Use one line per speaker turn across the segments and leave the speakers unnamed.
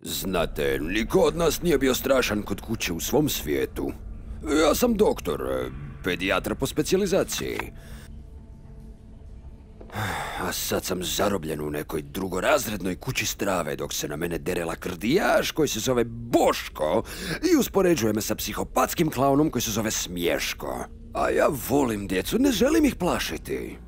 Znate, niko od nas nije bio strašan kod kuće u svom svijetu. Ja sam doktor, pedijatra po specijalizaciji. A sad sam zarobljen u nekoj drugorazrednoj kući strave dok se na mene dere lakrdijaš koji se zove Boško i uspoređuje me sa psihopatskim klaunom koji se zove Smješko. A ja volim djecu, ne želim ih plašiti.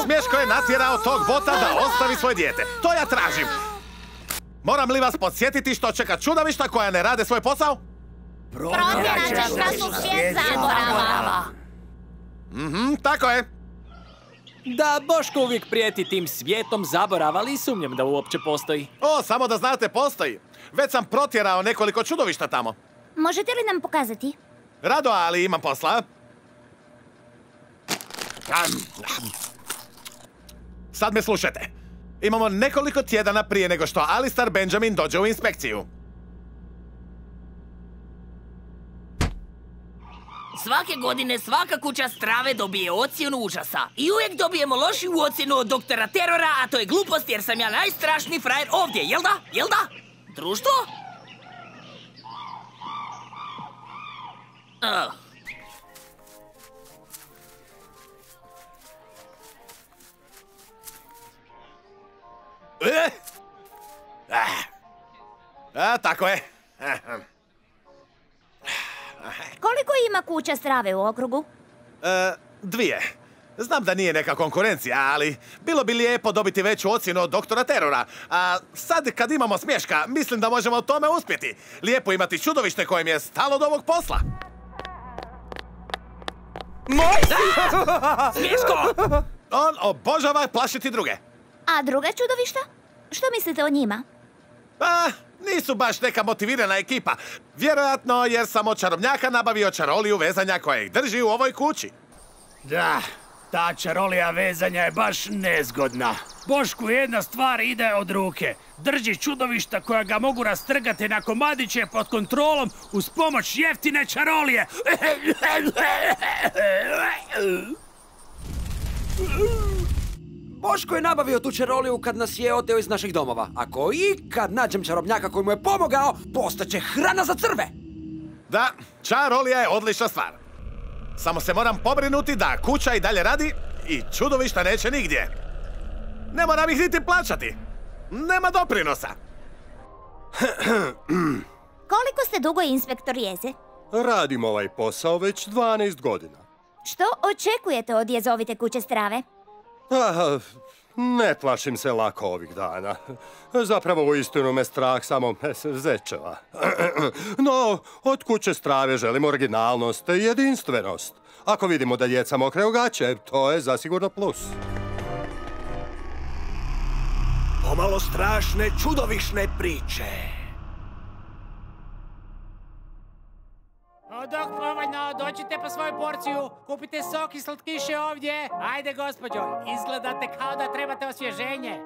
Smješko je natjerao tog bota da ostavi svoje dijete. To ja tražim. Moram li vas podsjetiti što čeka čudovišta koja ne rade svoj posao?
Protjerat ćeš nas u svijet zaborava.
Tako je.
Da, Boško uvijek prijeti tim svijetom zaborava, ali sumnjam da uopće postoji.
O, samo da znate, postoji. Već sam protjerao nekoliko čudovišta tamo.
Možete li nam pokazati?
Rado, ali imam posla. Sad me slušajte. Imamo nekoliko tjedana prije nego što Alistair Benjamin dođe u inspekciju.
Svake godine svaka kuća strave dobije ocjenu užasa. I uvijek dobijemo lošiju ocjenu od doktora Terora, a to je glupost jer sam ja najstrašniji frajer ovdje, jel da? Jel da? Društvo?
Tako je.
Koliko ima kuća strave u okrugu?
2. Znam da nije neka konkurencija, ali bilo bi lijepo dobiti veću ocjenu od doktora Terora. A sad kad imamo Smješka, mislim da možemo u tome uspjeti. Lijepo imati čudovište kojem je stalo do ovog posla.
Moj si! Smješko!
On obožava plašiti druge.
A druga čudovišta? Što mislite o njima?
Pa, nisu baš neka motivirana ekipa. Vjerojatno jer sam od čarobnjaka nabavio čaroliju vezanja koja ih drži u ovoj kući.
Da, ta čarolija vezanja je baš nezgodna. Bošku jedna stvar ide od ruke. Drži čudovišta koja ga mogu rastrgati na komadiće pod kontrolom uz pomoć jeftine čarolije.
Boško je nabavio tu čaroliju kad nas je oteo iz naših domova. Ako ikad nađem čarobnjaka koji mu je pomogao, postaće hrana za crve.
Da, čarolija je odlična stvar. Samo se moram pobrinuti da kuća i dalje radi i čudovišta neće nigdje. Ne moram ih niti plaćati. Nema doprinosa.
Koliko ste dugo inspektor Jeze?
Radim ovaj posao već 12 godina.
Što očekujete od jezovite kuće strave?
Ne plašim se lako ovih dana. Zapravo uistinu me strah samo zečeva. No, od kuće strave želim originalnost i jedinstvenost. Ako vidimo da djeca mokre gaće, to je zasigurno plus.
Pomalo strašne, čudovišne priče.
Dok povoljno, dođite po svoju porciju, kupite sok i slatkiše ovdje. Ajde, gospođo, izgledate kao da trebate osvježenje.